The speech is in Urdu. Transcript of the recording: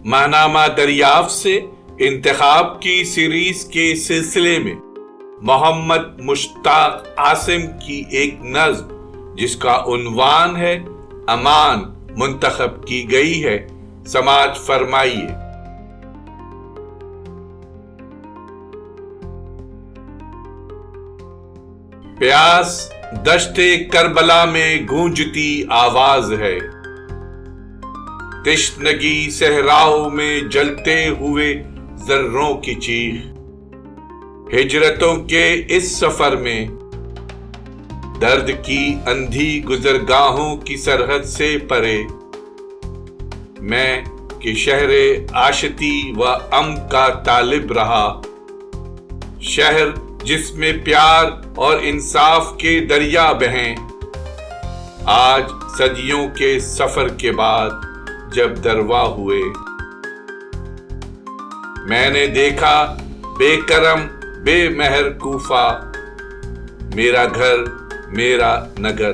ماہنامہ دریافت سے انتخاب کی سیریز کے سلسلے میں محمد مشتاق عاصم کی ایک نظم جس کا عنوان ہے امان منتخب کی گئی ہے، سماعت فرمائیے۔ پیاس دشت کربلا میں گونجتی آواز ہے، تشنگی صحراؤں میں جلتے ہوئے ذروں کی چیخ، ہجرتوں کے اس سفر میں درد کی اندھی گزرگاہوں کی سرحد سے پرے، میں کہ شہر آشتی و امن کا طالب رہا، شہر جس میں پیار اور انصاف کے دریا بہیں، آج صدیوں کے سفر کے بعد جب دروا ہوئے، میں نے دیکھا بے کرم بے مہر کوفہ، میرا گھر میرا نگر۔